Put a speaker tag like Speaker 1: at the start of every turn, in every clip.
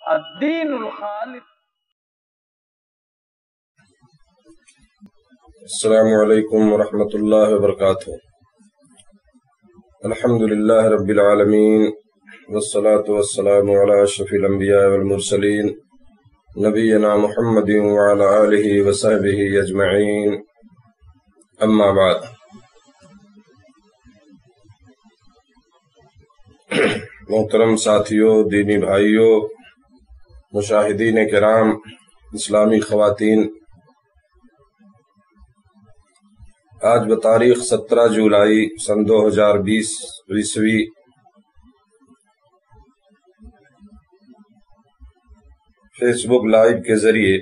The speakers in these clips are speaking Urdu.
Speaker 1: الدین الخالص.
Speaker 2: السلام علیکم ورحمۃ اللہ وبرکاتہ. الحمد للہ رب العالمین والصلاة والسلام علی اشرف الانبیاء والمرسلین نبینا محمد وعلی آلہ وصحبہ اجمعین. اما بعد. محترم ساتھیوں، دینی بھائیوں، مشاہدین کرام، اسلامی خواتین، آج بتاریخ 17 جولائی سن 2020 عیسوی فیس بک لائیو کے ذریعے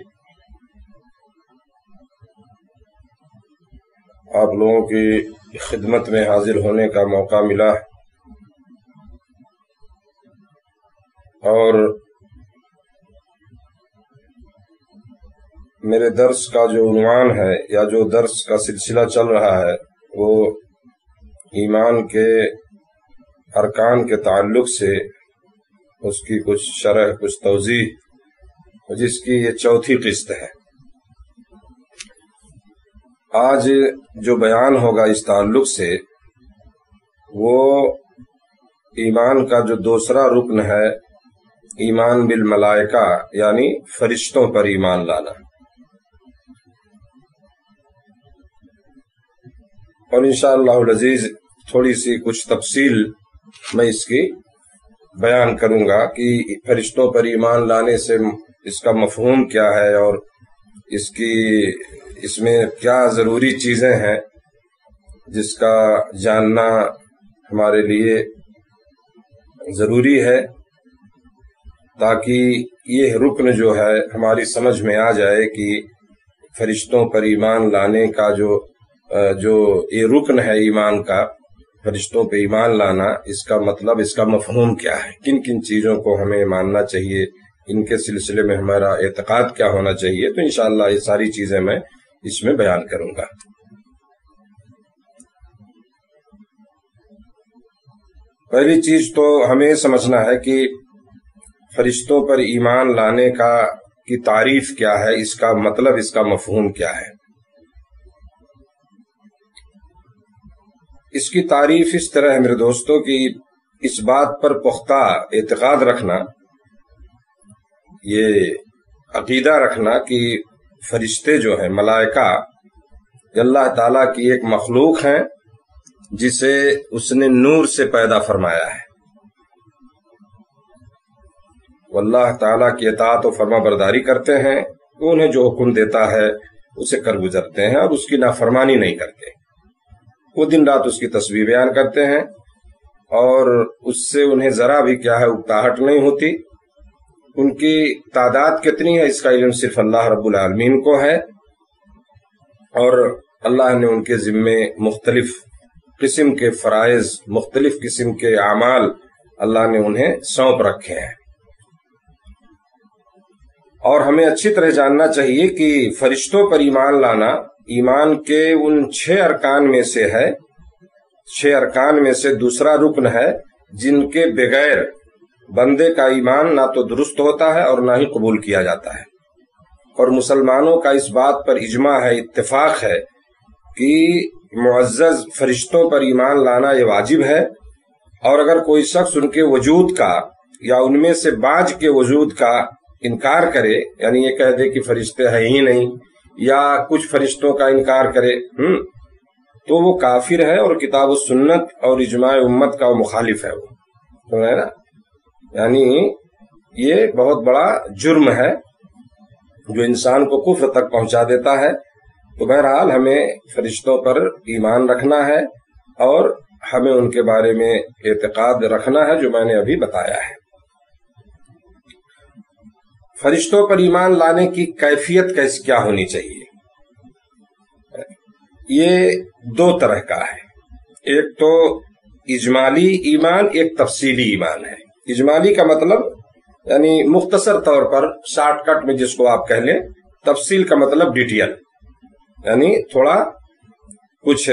Speaker 2: آپ لوگوں کی خدمت میں حاضر ہونے کا موقع ملا اور میرے درس کا جو عنوان ہے یا جو درس کا سلسلہ چل رہا ہے وہ ایمان کے ارکان کے تعلق سے اس کی کچھ شرح، کچھ توضیح، جس کی یہ چوتھی قسط ہے. آج جو بیان ہوگا اس تعلق سے وہ ایمان کا جو دوسرا رکن ہے، ایمان بالملائکہ یعنی فرشتوں پر ایمان لانا. اور انشاءاللہ العزیز تھوڑی سی کچھ تفصیل میں اس کی بیان کروں گا کہ فرشتوں پر ایمان لانے سے اس کا مفہوم کیا ہے اور اس میں کیا ضروری چیزیں ہیں جس کا جاننا ہمارے لیے ضروری ہے، تاکہ یہ رکن جو ہے ہماری سمجھ میں آ جائے کہ فرشتوں پر ایمان لانے کا جو یہ رکن ہے ایمان کا، فرشتوں پہ ایمان لانا، اس کا مطلب، اس کا مفہوم کیا ہے، کن کن چیزوں کو ہمیں ماننا چاہیے، ان کے سلسلے میں ہمارا اعتقاد کیا ہونا چاہیے. تو انشاءاللہ یہ ساری چیزیں میں اس میں بیان کروں گا. پہلی چیز تو ہمیں سمجھنا ہے کہ فرشتوں پر ایمان لانے کی تعریف کیا ہے، اس کا مطلب، اس کا مفہوم کیا ہے. اس کی تعریف اس طرح ہے میرے دوستوں کہ اس بات پر پختہ اعتقاد رکھنا، یہ عقیدہ رکھنا کہ فرشتے جو ہیں، ملائکہ، اللہ تعالیٰ کی ایک مخلوق ہیں جسے اس نے نور سے پیدا فرمایا ہے. وہ اللہ تعالیٰ کی اطاعت و فرما برداری کرتے ہیں، انہیں جو حکم دیتا ہے اسے کر گزرتے ہیں اور اس کی نافرمانی نہیں کرتے. وہ دن رات اس کی تسبیح بیان کرتے ہیں اور اس سے انہیں ذرا بھی کیا ہے اکتاہٹ نہیں ہوتی. ان کی تعداد کتنی ہے اس کا علم صرف اللہ رب العالمین کو ہے، اور اللہ نے ان کے ذمے مختلف قسم کے فرائض، مختلف قسم کے اعمال اللہ نے انہیں سونپ رکھے ہیں. اور ہمیں اچھی طرح جاننا چاہیے کہ فرشتوں پر ایمان لانا ایمان کے ان 6 ارکان میں سے ہے، 6 ارکان میں سے دوسرا رکن ہے جن کے بغیر بندے کا ایمان نہ تو درست ہوتا ہے اور نہ ہی قبول کیا جاتا ہے. اور مسلمانوں کا اس بات پر اجماع ہے، اتفاق ہے کہ معزز فرشتوں پر ایمان لانا یہ واجب ہے. اور اگر کوئی شخص ان کے وجود کا یا ان میں سے بعض کے وجود کا انکار کرے، یعنی یہ کہہ دے کہ فرشتے ہیں ہی نہیں، یا کچھ فرشتوں کا انکار کرے، تو وہ کافر ہے اور کتاب و سنت اور اجماع امت کا وہ مخالف ہے. وہ ہے نا، یعنی یہ بہت بڑا جرم ہے جو انسان کو کفر تک پہنچا دیتا ہے. تو بہرحال ہمیں فرشتوں پر ایمان رکھنا ہے اور ہمیں ان کے بارے میں اعتقاد رکھنا ہے جو میں نے ابھی بتایا ہے. فرشتوں پر ایمان لانے کی کیفیت کیا ہونی چاہیے؟ یہ 2 طرح کا ہے. ایک تو اجمالی ایمان، ایک تفصیلی ایمان ہے. اجمالی کا مطلب یعنی مختصر طور پر شارٹ کٹ میں جس کو آپ کہہ لیں. تفصیل کا مطلب ڈیٹیل، یعنی تھوڑا کچھ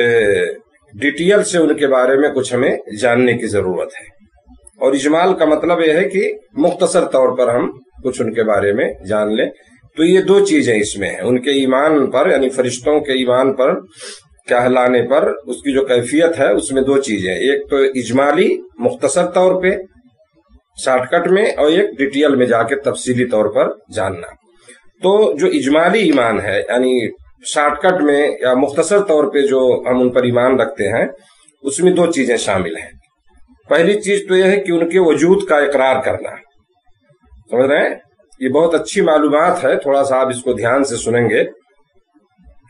Speaker 2: ڈیٹیل سے ان کے بارے میں کچھ ہمیں جاننے کی ضرورت ہے. اور اجمال کا مطلب یہ ہے کہ مختصر طور پر ہم کچھ ان کے بارے میں جان لیں. تو یہ دو چیزیں اس میں ہیں، ان کے ایمان پر یعنی فرشتوں کے ایمان پر کہلانے پر اس کی جو کیفیت ہے اس میں دو چیزیں، ایک تو اجمالی مختصر طور پہ شارٹ کٹ میں، اور ایک ڈیٹیل میں جا کے تفصیلی طور پر جاننا. تو جو اجمالی ایمان ہے یعنی شارٹ کٹ میں یا مختصر طور پہ جو ہم ان پر ایمان رکھتے ہیں، اس میں دو چیزیں شامل ہیں. پہلی چیز تو یہ ہے کہ ان کے وجود کا اقرار کرنا. سمجھ رہے ہیں؟ یہ بہت اچھی معلومات ہے، تھوڑا سا آپ اس کو دھیان سے سنیں گے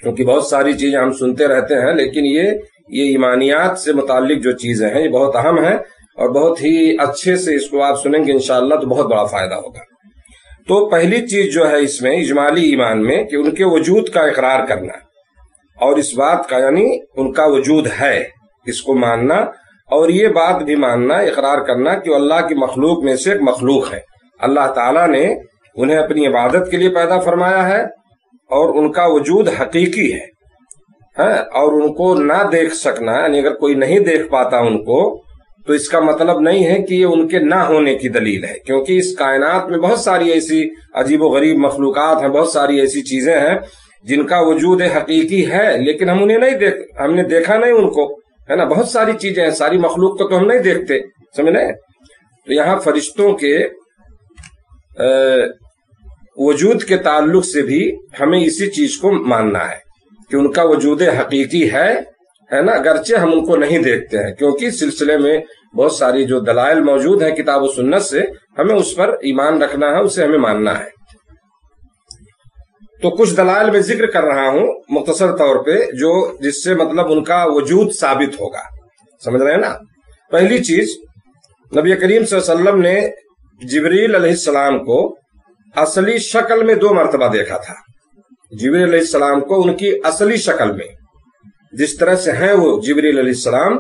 Speaker 2: کیونکہ بہت ساری چیزیں ہم سنتے رہتے ہیں، لیکن یہ ایمانیات سے متعلق جو چیزیں ہیں یہ بہت اہم ہیں، اور بہت ہی اچھے سے اس کو آپ سنیں گے انشاءاللہ تو بہت بڑا فائدہ ہوگا. تو پہلی چیز جو ہے اس میں اجمالی ایمان میں کہ ان کے وجود کا اقرار کرنا، اور اس بات کا یعنی ان کا وجود ہے اس کو ماننا، اور یہ بات بھی ماننا اقرار کرنا کہ وہ اللہ کی مخلوق میں سے ایک مخلوق ہے. اللہ تعالیٰ نے انہیں اپنی عبادت کے لیے پیدا فرمایا ہے، اور ان کا وجود حقیقی ہے، اور ان کو نہ دیکھ سکنا یعنی اگر کوئی نہیں دیکھ پاتا ان کو تو اس کا مطلب نہیں ہے کہ یہ ان کے نہ ہونے کی دلیل ہے، کیونکہ اس کائنات میں بہت ساری ایسی عجیب و غریب مخلوقات ہیں، بہت ساری ایسی چیزیں ہیں جن کا وجود حقیقی ہے لیکن ہم انہیں نہیں ہم نے دیکھا نہیں ان کو، ہے نا. بہت ساری چیزیں ہیں، ساری مخلوق کو تو ہم نہیں دیکھتے، سمجھ رہے ہیں. تو یہاں فرشتوں کے وجود کے تعلق سے بھی ہمیں اسی چیز کو ماننا ہے کہ ان کا وجود حقیقی ہے نا، اگرچہ ہم ان کو نہیں دیکھتے ہیں، کیونکہ اس سلسلے میں بہت ساری جو دلائل موجود ہیں کتاب و سنت سے، ہمیں اس پر ایمان رکھنا ہے، اسے ہمیں ماننا ہے. تو کچھ دلائل میں ذکر کر رہا ہوں مختصر طور پہ جو جس سے مطلب ان کا وجود ثابت ہوگا. سمجھ رہے ہیں نا. پہلی چیز، نبی کریم صلی اللہ علیہ وسلم نے جبریل علیہ السلام کو اصلی شکل میں 2 مرتبہ دیکھا تھا. جبریل علیہ السلام کو ان کی اصلی شکل میں جس طرح سے ہیں وہ جبریل علیہ السلام،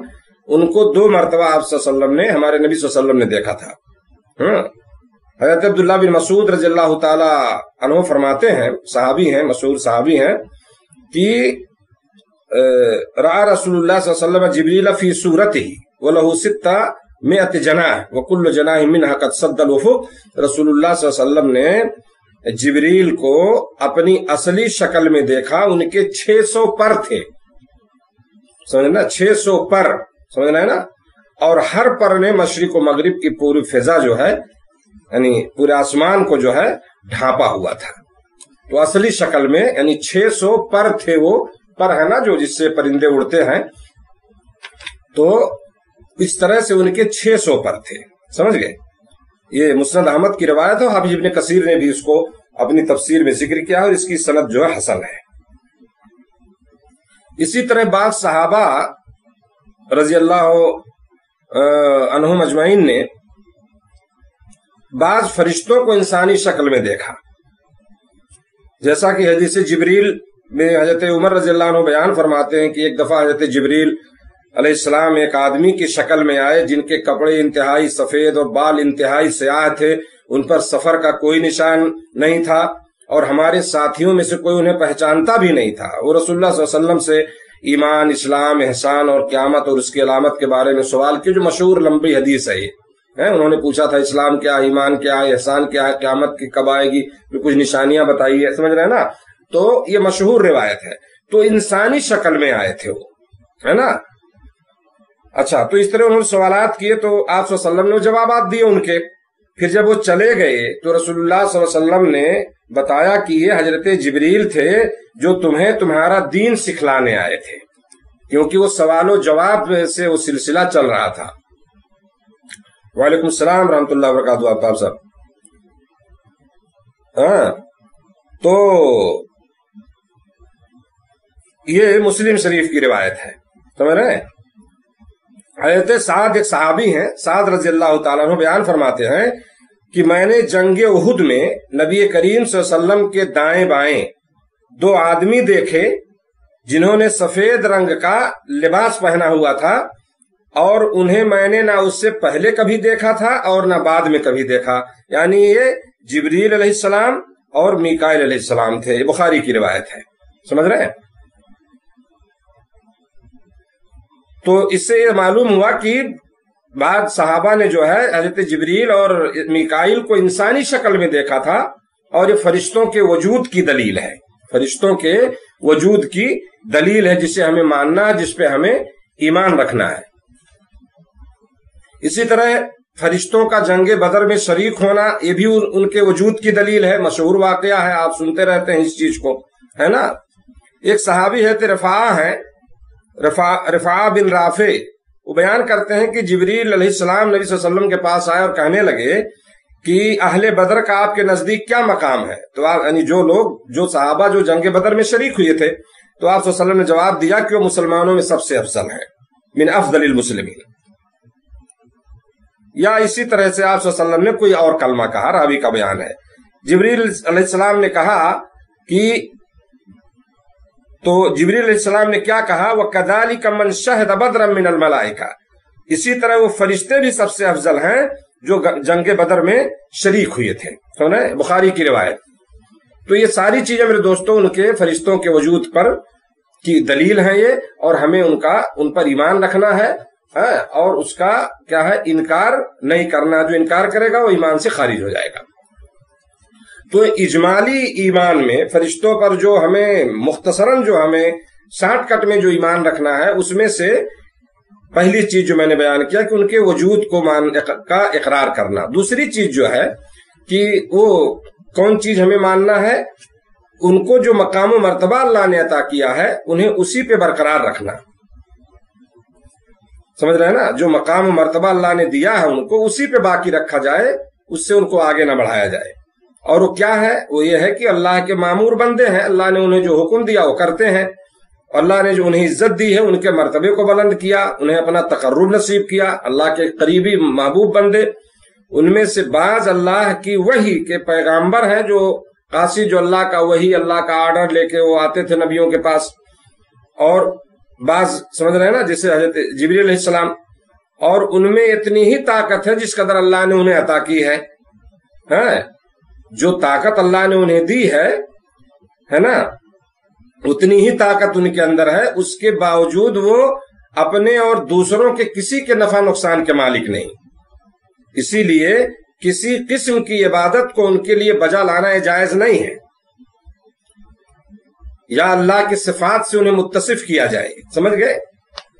Speaker 2: ان کو 2 مرتبہ آپ صلی اللہ علیہ وسلم نے، ہمارے نبی صلی اللہ علیہ وسلم نے دیکھا تھا. حضرت عبداللہ بن مسعود رضی اللہ تعالی عنہ فرماتے ہیں، صحابی ہیں، مشہور صحابی ہیں، کہ رأى رسول اللہ صلی اللہ علیہ وسلم جبریل فی صورتہ وله 600 جناح وکل جناح منها قد سد الافق. رسول اللہ صلی اللہ علیہ وسلم نے جبریل کو اپنی اصلی شکل میں دیکھا، ان کے 600 پر تھے. سمجھنا، 600 پر، سمجھنا ہے نا. اور ہر پر نے مشرق و مغرب کی پوری فضا جو ہے یعنی پورے آسمان کو جو ہے ڈھانپا ہوا تھا. تو اصلی شکل میں یعنی 600 پر تھے. وہ پر ہے نا جو جس سے پرندے اڑتے ہیں، تو اس طرح سے ان کے 600 پر تھے. سمجھ گئے. یہ مسند احمد کی روایت ہے، حافظ ابن کثیر نے بھی اس کو اپنی تفسیر میں ذکر کیا، اور اس کی سند جو ہے حسن ہے. اسی طرح بعض صحابہ رضی اللہ عنہم اجمعین نے بعض فرشتوں کو انسانی شکل میں دیکھا، جیسا کہ حدیث جبریل میں حضرت عمر رضی اللہ عنہ بیان فرماتے ہیں کہ ایک دفعہ حضرت جبریل علیہ السلام ایک آدمی کی شکل میں آئے جن کے کپڑے انتہائی سفید اور بال انتہائی سیاہ تھے، ان پر سفر کا کوئی نشان نہیں تھا، اور ہمارے ساتھیوں میں سے کوئی انہیں پہچانتا بھی نہیں تھا. وہ رسول اللہ صلی اللہ علیہ وسلم سے ایمان، اسلام، احسان اور قیامت اور اس کی علامت کے بارے میں سوال کی، جو مشہور لمبی حدیث ہے. انہوں نے پوچھا تھا اسلام کیا ہے، ایمان کیا ہے، احسان کیا ہے، قیامت کی کب آئے گی، کچھ نشانیاں بتائیے. سمجھ رہے ہیں نا. تو یہ مشہور روایت ہے. تو انسانی شکل میں آئے تھے وہ، ہے نا. اچھا، تو اس طرح انہوں نے سوالات کیے تو آپ صلی اللہ علیہ وسلم نے جوابات دیے ان کے. پھر جب وہ چلے گئے تو رسول اللہ صلی اللہ علیہ وسلم نے بتایا کہ یہ حضرت جبریل تھے جو تمہیں تمہارا دین سکھلانے آئے تھے، کیونکہ وہ سوال و جواب سے وہ سلسلہ چل رہا تھا. وعلیکم السلام رحمۃ اللہ وبرکاتہ آفتاب صاحب. تو یہ مسلم شریف کی روایت ہے. سمجھ رہے ہیں. حضرت سعد ایک صحابی ہیں، سعد رضی اللہ تعالیٰ عنہ بیان فرماتے ہیں کہ میں نے جنگ احد میں نبی کریم صلی اللہ علیہ وسلم کے دائیں بائیں 2 آدمی دیکھے جنہوں نے سفید رنگ کا لباس پہنا ہوا تھا، اور انہیں میں نے نہ اس سے پہلے کبھی دیکھا تھا اور نہ بعد میں کبھی دیکھا. یعنی یہ جبریل علیہ السلام اور میکائیل علیہ السلام تھے. یہ بخاری کی روایت ہے. سمجھ رہے ہیں. تو اس سے یہ معلوم ہوا کہ بعد صحابہ نے جو ہے حضرت جبریل اور میکائیل کو انسانی شکل میں دیکھا تھا، اور یہ فرشتوں کے وجود کی دلیل ہے، فرشتوں کے وجود کی دلیل ہے جسے ہمیں ماننا ہے، جس پہ ہمیں ایمان رکھنا ہے۔ اسی طرح فرشتوں کا جنگ بدر میں شریک ہونا، یہ بھی ان کے وجود کی دلیل ہے، مشہور واقعہ ہے، آپ سنتے رہتے ہیں اس چیز کو، ہے نا۔ ایک صحابی ہے رفاع بن رافع، وہ بیان کرتے ہیں کہ جبریل علیہ السلام نبی صلی اللہ علیہ وسلم کے پاس آئے اور کہنے لگے کہ اہل بدر کا آپ کے نزدیک کیا مقام ہے؟ تو آپ یعنی جو صحابہ جو جنگ بدر میں شریک ہوئے تھے، تو آپ صلی اللہ علیہ وسلم نے جواب دیا کہ وہ مسلمانوں میں سب سے افضل ہیں، من افضل المسلمین۔ یا اسی طرح سے آپ صلی اللہ علیہ وسلم نے کوئی اور کلمہ کہا، راوی کا بیان ہے، جبریل علیہ السلام نے کہا کہ تو جبریل علیہ السلام نے کیا کہا، وَكَذَلِكَ مَنْ شَهِدَ بَدْرًا مِنَ الْمَلَائِكَةِ، اسی طرح وہ فرشتے بھی سب سے افضل ہیں جو جنگ بدر میں شریک ہوئے تھے، سنا ہے بخاری کی روایت۔ تو یہ ساری چیزیں میرے دوستوں ان کے فرشتوں کے وجود پر کی دلیل ہیں یہ، اور ہمیں ان پر ایمان رکھنا ہے، اور اس کا کیا ہے، انکار نہیں کرنا۔ جو انکار کرے گا وہ ایمان سے خارج ہو جائے گا۔ تو اجمالی ایمان میں فرشتوں پر جو ہمیں مختصراً جو ہمیں شارٹ کٹ میں جو ایمان رکھنا ہے، اس میں سے پہلی چیز جو میں نے بیان کیا کہ ان کے وجود کا اقرار کرنا۔ دوسری چیز جو ہے کہ وہ کون چیز ہمیں ماننا ہے، ان کو جو مقام و مرتبہ اللہ نے عطا کیا ہے انہیں اسی پہ برقرار رکھنا، سمجھ رہے ہیں نا، جو مقام و مرتبہ اللہ نے دیا ہے ان کو اسی پہ باقی رکھا جائے، اس سے ان کو آگے نہ بڑھایا جائے۔ اور وہ کیا ہے، وہ یہ ہے کہ اللہ کے مامور بندے ہیں، اللہ نے انہیں جو حکم دیا وہ کرتے ہیں، اللہ نے جو انہیں عزت دی ہے، ان کے مرتبے کو بلند کیا، انہیں اپنا تقرب نصیب کیا، اللہ کے قریبی محبوب بندے۔ ان میں سے بعض اللہ کی وحی کے پیغامبر ہیں، جو قاصد، جو اللہ کا وحی، اللہ کا آرڈر لے کے وہ آتے تھے نبیوں کے پاس، اور بعض سمجھ رہے ہیں نا جیسے حضرت جبریل علیہ السلام، اور ان میں اتنی ہی طاقت ہے جس قدر اللہ نے انہیں عطا کی ہے، جو طاقت اللہ نے انہیں دی ہے نا، اتنی ہی طاقت ان کے اندر ہے، اس کے باوجود وہ اپنے اور دوسروں کے کسی کے نفع نقصان کے مالک نہیں۔ اسی لیے کسی قسم کی عبادت کو ان کے لیے بجا لانا جائز نہیں ہے، یا اللہ کی صفات سے انہیں متصف کیا جائے، سمجھ گئے؟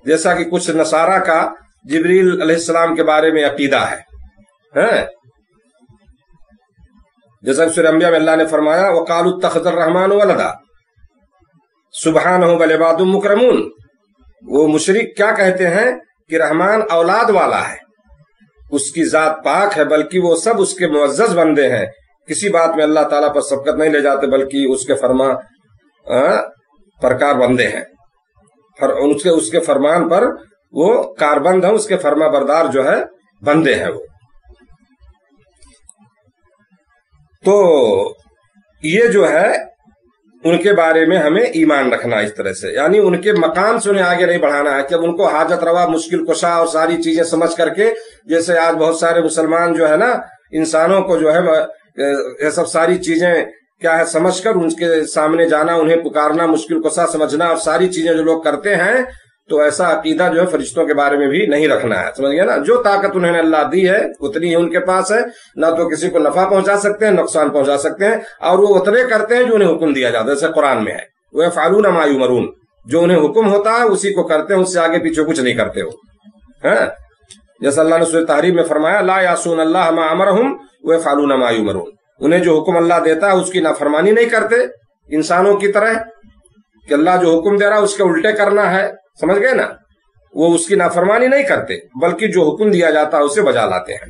Speaker 2: جیسا کہ کچھ نصارہ کا جبریل علیہ السلام کے بارے میں عقیدہ ہے، جیسا کہ سورہ انبیاء میں اللہ نے فرمایا وَقَالُوا اتَّخَذَ الرَّحْمَنُ وَلَدًا سُبْحَانَهُ بَلْ عِبَادٌ مُكْرَمُونَ۔ وہ مشرک کیا کہتے ہیں کہ رحمان اولاد والا ہے، اس کی ذات پاک ہے، بلکہ وہ سب اس کے معزز بندے ہیں، کسی بات میں اللہ تعالیٰ پر سبقت نہیں لے جاتے، بلکہ اس کے فرما پرکار بندے ہیں، اس کے فرمان پر وہ کاربند ہیں، اس کے فرما بردار جو ہے بندے ہیں وہ۔ تو یہ جو ہے ان کے بارے میں ہمیں ایمان رکھنا اس طرح سے، یعنی ان کے مقام سے انہیں آگے نہیں بڑھانا ہے کہ اب ان کو حاجت روا، مشکل کشا اور ساری چیزیں سمجھ کر کے، جیسے آج بہت سارے مسلمان جو ہے نا انسانوں کو جو ہے یہ سب ساری چیزیں کیا ہے سمجھ کر ان کے سامنے جانا، انہیں پکارنا، مشکل کشا سمجھنا اور ساری چیزیں جو لوگ کرتے ہیں، تو ایسا عقیدہ جو ہے فرشتوں کے بارے میں بھی نہیں رکھنا ہے، سمجھ گئے نا۔ جو طاقت انہیں اللہ دی ہے اتنی ہی ان کے پاس ہے، نہ تو کسی کو نفع پہنچا سکتے ہیں، نقصان پہنچا سکتے ہیں، اور وہ اتنے کرتے ہیں جو انہیں حکم دیا جاتا ہے، جیسے قرآن میں ہے وَيَفْعَلُونَ مَا يُؤْمَرُونَ، جو انہیں حکم ہوتا ہے اسی کو کرتے ہیں، اس سے آگے پیچھے کچھ نہیں کرتے ہو، جیسے اللہ نے سورۃ تحریم میں فرمایا لا یعصون اللہ ما امرہم وَيَفْعَلُونَ مَا يُؤْمَرُونَ، انہیں جو حکم اللہ دیتا ہے اس کی نافرمانی نہیں کرتے، انسانوں کی طرح کہ اللہ جو حکم دے رہا ہے اس کے الٹے کرنا ہے، سمجھ گئے نا، وہ اس کی نافرمانی نہیں کرتے بلکہ جو حکم دیا جاتا ہے اسے بجا لاتے ہیں۔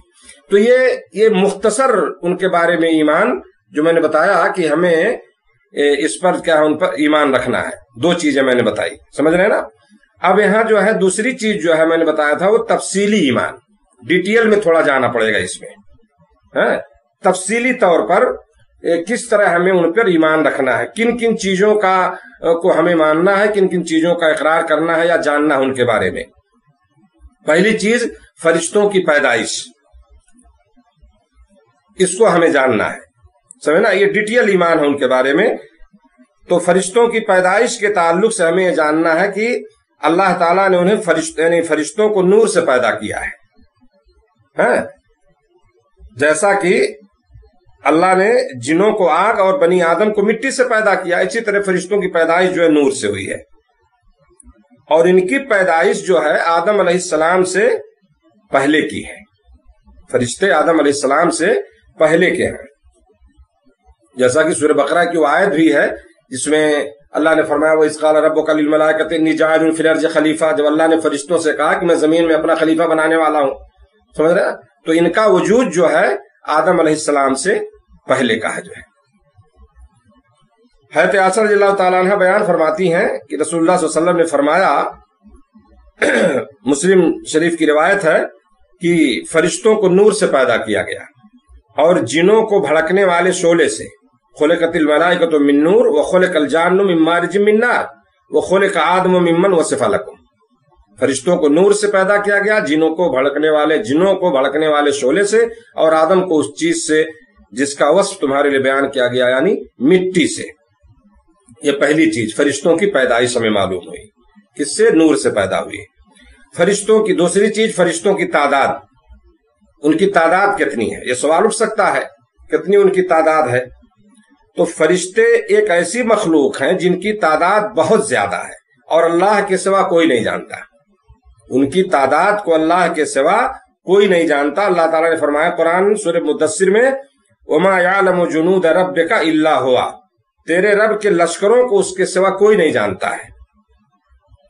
Speaker 2: تو یہ مختصر ان کے بارے میں ایمان جو میں نے بتایا کہ ہمیں اس پر کیا ان پر ایمان رکھنا ہے، دو چیزیں میں نے بتائی، سمجھ رہے ہیں نا۔ اب یہاں جو ہے دوسری چیز جو ہے میں نے بتایا تھا وہ تفصیلی ایمان، ڈیٹیل میں تھوڑا جانا پڑے گا اس میں، تفصیلی طور پر کس طرح ہمیں ان پر ایمان رکھنا ہے، کن کن چیزوں کا کو ہمیں ماننا ہے، کن کن چیزوں کا اقرار کرنا ہے یا جاننا ہے ان کے بارے میں۔ پہلی چیز فرشتوں کی پیدائش، اس کو ہمیں جاننا ہے، سمجھنا، یہ ڈیٹیل ایمان ہے ان کے بارے میں۔ تو فرشتوں کی پیدائش کے تعلق سے ہمیں یہ جاننا ہے کہ اللہ تعالیٰ نے انہیں فرشتوں کو نور سے پیدا کیا ہے، ہے، جیسا کہ اللہ نے جنوں کو آگ اور بنی آدم کو مٹی سے پیدا کیا، اسی طرح فرشتوں کی پیدائش جو ہے نور سے ہوئی ہے، اور ان کی پیدائش جو ہے آدم علیہ السلام سے پہلے کی ہے۔ فرشتے آدم علیہ السلام سے پہلے کے ہیں، جیسا کہ سورہ بقرہ کی وہ آیت بھی ہے جس میں اللہ نے فرمایا وَإِذْ قَالَ رَبُّكَ لِلْمَلَائِكَةِ إِنِّي جَاعِلٌ فِي الْأَرْضِ خلیفہ، جب اللہ نے فرشتوں سے کہا کہ میں زمین میں اپنا خلیفہ بنانے والا ہوں، سمجھ رہے ہیں؟ تو ان کا وجود جو ہے آدم علیہ السلام سے پہلے کا ہے جو ہے۔ حضرت عائشہ رضی اللہ تعالیٰ عنہ بیان فرماتی ہیں کہ رسول اللہ صلی اللہ علیہ وسلم نے فرمایا، مسلم شریف کی روایت ہے کہ فرشتوں کو نور سے پیدا کیا گیا اور جنوں کو بھڑکنے والے شعلے سے، خلقت الملائکۃ من نور وخلق الجان من مارج من نار وخلق آدم ممن وصف لکم۔ فرشتوں کو نور سے پیدا کیا گیا، جنوں کو بھڑکنے والے شعلے سے، اور آدم کو اس چیز سے جس کا وصف تمہارے لیے بیان کیا گیا یعنی مٹی سے۔ یہ پہلی چیز فرشتوں کی پیدائش ہمیں معلوم ہوئی، کس سے؟ نور سے پیدا ہوئی۔ فرشتوں کی دوسری چیز فرشتوں کی تعداد، ان کی تعداد کتنی ہے؟ یہ سوال اٹھ سکتا ہے کتنی ان کی تعداد ہے؟ تو فرشتے ایک ایسی مخلوق ہیں جن کی تعداد بہت زیادہ ہے اور اللہ کے سوا کوئی نہیں جانتا، ان کی تعداد کو اللہ کے سوا کوئی نہیں جانتا۔ اللہ تعالیٰ نے فرمایا قرآن سورہ مدثر میں وَمَا يَعْلَمُ جُنُودَ رَبِّكَ إِلَّا هُوَ، تیرے رب کے لشکروں کو اس کے سوا کوئی نہیں جانتا ہے۔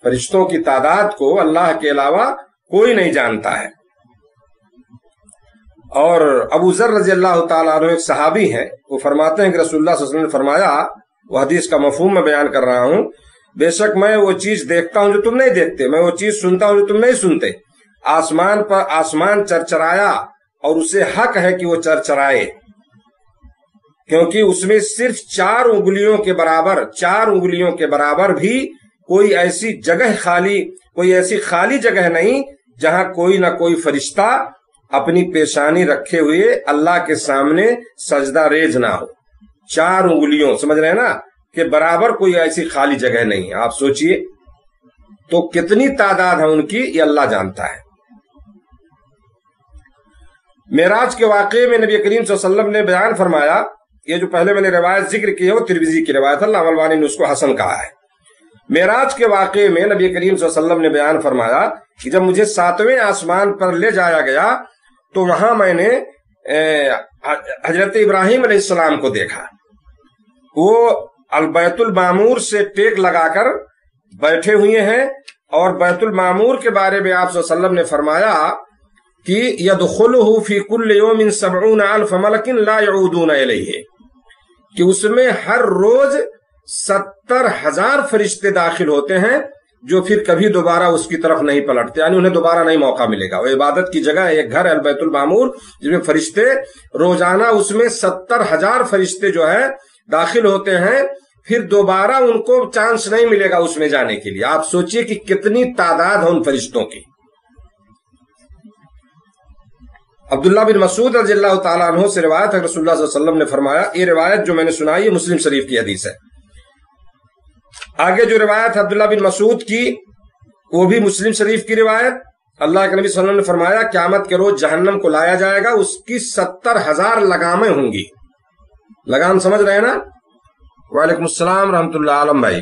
Speaker 2: فرشتوں کی تعداد کو اللہ کے علاوہ کوئی نہیں جانتا ہے۔ اور ابو ذر رضی اللہ تعالیٰ عنہ ایک صحابی ہیں، وہ فرماتے ہیں کہ رسول اللہ صلی اللہ علیہ وسلم نے فرمایا، وہ حدیث کا مفہوم میں بیان کر رہا ہوں، بے شک میں وہ چیز دیکھتا ہوں جو تم نہیں دیکھتے، میں وہ چیز سنتا ہوں جو تم نہیں سنتے۔ آسمان پر آسمان چرچرایا اور اسے حق ہے کہ وہ چرچرائے، کیونکہ اس میں صرف 4 انگلیوں کے برابر بھی کوئی ایسی خالی جگہ نہیں جہاں کوئی نہ کوئی فرشتہ اپنی پیشانی رکھے ہوئے اللہ کے سامنے سجدہ ریز نہ ہو۔ 4 انگلیوں، سمجھ رہے ہیں نا، کہ برابر کوئی ایسی خالی جگہ نہیں ہے۔ آپ سوچئے تو کتنی تعداد ہے ان کی، یہ اللہ جانتا ہے۔ معراج کے واقعے میں نبی کریم صلی اللہ علیہ وسلم نے بیان فرمایا، یہ جو پہلے میں نے روایت ذکر کی ہے وہ ترمذی کی روایت ہے، علامہ البانی نے اس کو حسن کہا ہے۔ معراج کے واقعے میں نبی کریم صلی اللہ علیہ وسلم نے بیان فرمایا کہ جب مجھے 7ویں آسمان پر لے جایا گیا تو وہاں میں نے حضرت ابراہیم علیہ السلام کو دیکھا، وہ البیت المعمور سے ٹیک لگا کر بیٹھے ہوئے ہیں، اور بیت المعمور کے بارے میں آپ صلی اللہ علیہ وسلم نے فرمایا کہ يَدْخُلُهُ فِي كُلِّ يَوْمٍ 70,000 مَلَكٍ لَا يَعُودُونَ إِلَيْهِ، کہ اس میں ہر روز 70,000 فرشتے داخل ہوتے ہیں جو پھر کبھی دوبارہ اس کی طرف نہیں پلٹتے، یعنی انہیں دوبارہ نہیں موقع ملے گا۔ وہ عبادت کی جگہ ایک گھر ہے البیت المعمور، جس میں فرشتے روزانہ اس میں 70,000 فرشتے جو ہے داخل ہوتے ہیں، پھر دوبارہ ان کو چانس نہیں ملے گا اس میں جانے کے لیے۔ آپ سوچئے کہ کتنی تعداد ہے ان فرشتوں کی۔ عبداللہ بن مسعود رضی اللہ تعالیٰ عنہ سے روایت ہے، رسول اللہ صلی اللہ علیہ وسلم نے فرمایا، یہ روایت جو میں نے سنائی ہے مسلم شریف کی حدیث ہے۔ آگے جو روایت ہے عبداللہ بن مسعود کی، وہ بھی مسلم شریف کی روایت۔ اللہ کے نبی صلی اللہ علیہ وسلم نے فرمایا قیامت کے روز جہنم کو لایا جائے گا، اس کی 70,000 لگامیں ہوں گی۔ لگام سمجھ رہے ہیں نا؟ وعلیکم السلام رحمۃ اللہ عالم بھائی۔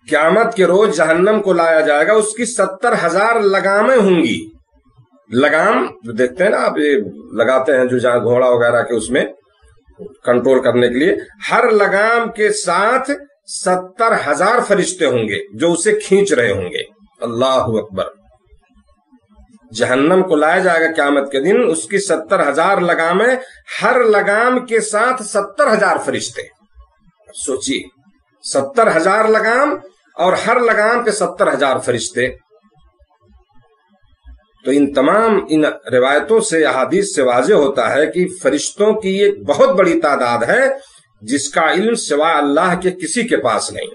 Speaker 2: قیامت کے روز جہنم کو لایا جائے گا، اس کی 70,000 لگامیں ہوں گی۔ لگام جو دیکھتے ہیں نا آپ، یہ لگاتے ہیں جو جہاں گھوڑا وغیرہ کے اس میں کنٹرول کرنے کے لیے، ہر لگام کے ساتھ 70,000 فرشتے ہوں گے جو اسے کھینچ رہے ہوں گے۔ اللہ اکبر۔ جہنم کو لایا جائے گا قیامت کے دن، اس کی 70,000 لگامیں، ہر لگام کے ساتھ 70,000 فرشتے۔ سوچیے 70,000 لگام اور ہر لگام کے 70,000 فرشتے۔ تو ان تمام ان روایتوں سے، احادیث سے واضح ہوتا ہے کہ فرشتوں کی ایک بہت بڑی تعداد ہے جس کا علم سوا اللہ کے کسی کے پاس نہیں۔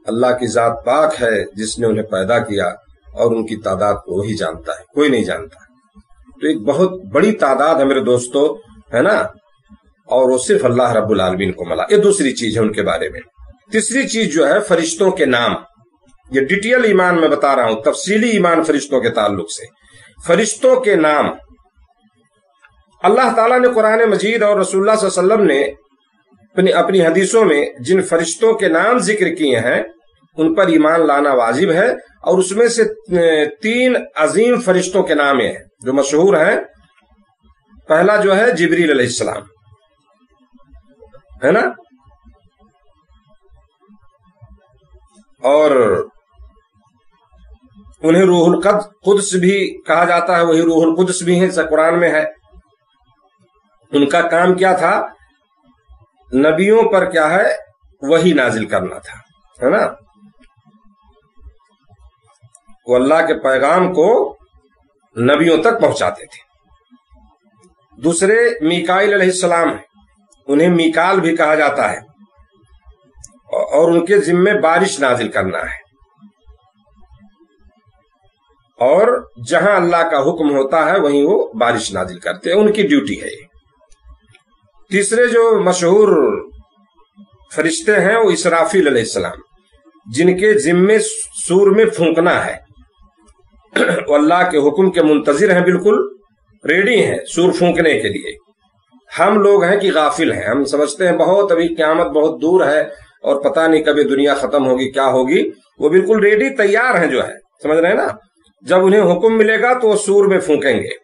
Speaker 2: اللہ کی ذات پاک ہے جس نے انہیں پیدا کیا، اور ان کی تعداد کو وہی جانتا ہے، کوئی نہیں جانتا۔ تو ایک بہت بڑی تعداد ہے میرے دوستو، ہے نا، اور وہ صرف اللہ رب العالمین کو ملا۔ یہ دوسری چیز ہے ان کے بارے میں۔ تیسری چیز جو ہے فرشتوں کے نام، یہ ڈیٹیل ایمان میں بتا رہا ہوں، تفصیلی ایمان فرشتوں کے تعلق سے۔ فرشتوں کے نام اللہ تعالیٰ نے قرآن مجید اور رسول اللہ صلی اللہ علیہ وسلم نے اپنی حدیثوں میں جن فرشتوں کے نام ذکر کیے ہیں ان پر ایمان لانا واجب ہے، اور اس میں سے 3 عظیم فرشتوں کے نام ہیں جو مشہور ہیں۔ پہلا جو ہے جبریل علیہ السلام ہے نا، اور انہیں روح القدس بھی کہا جاتا ہے، وہی روح القدس بھی ہیں، قرآن میں ہے۔ ان کا کام کیا تھا؟ نبیوں پر کیا ہے؟ وحی نازل کرنا تھا، ہے نا۔ وہ اللہ کے پیغام کو نبیوں تک پہنچاتے تھے۔ دوسرے میکائیل علیہ السلام ہیں، انہیں میکال بھی کہا جاتا ہے، اور ان کے ذمے بارش نازل کرنا ہے، اور جہاں اللہ کا حکم ہوتا ہے وہیں وہ بارش نازل کرتے ہیں، ان کی ڈیوٹی ہے یہ۔ تیسرے جو مشہور فرشتے ہیں وہ اسرافیل علیہ السلام، جن کے ذمے سور میں پھونکنا ہے۔ وہ اللہ کے حکم کے منتظر ہیں، بالکل ریڈی ہیں سور پھونکنے کے لیے۔ ہم لوگ ہیں کہ غافل ہیں، ہم سمجھتے ہیں بہت ابھی قیامت بہت دور ہے اور پتہ نہیں کبھی دنیا ختم ہوگی کیا ہوگی۔ وہ بالکل ریڈی تیار ہیں، جو ہے سمجھ رہے ہیں نا۔ جب انہیں حکم ملے گا تو وہ سور میں پھونکیں گے،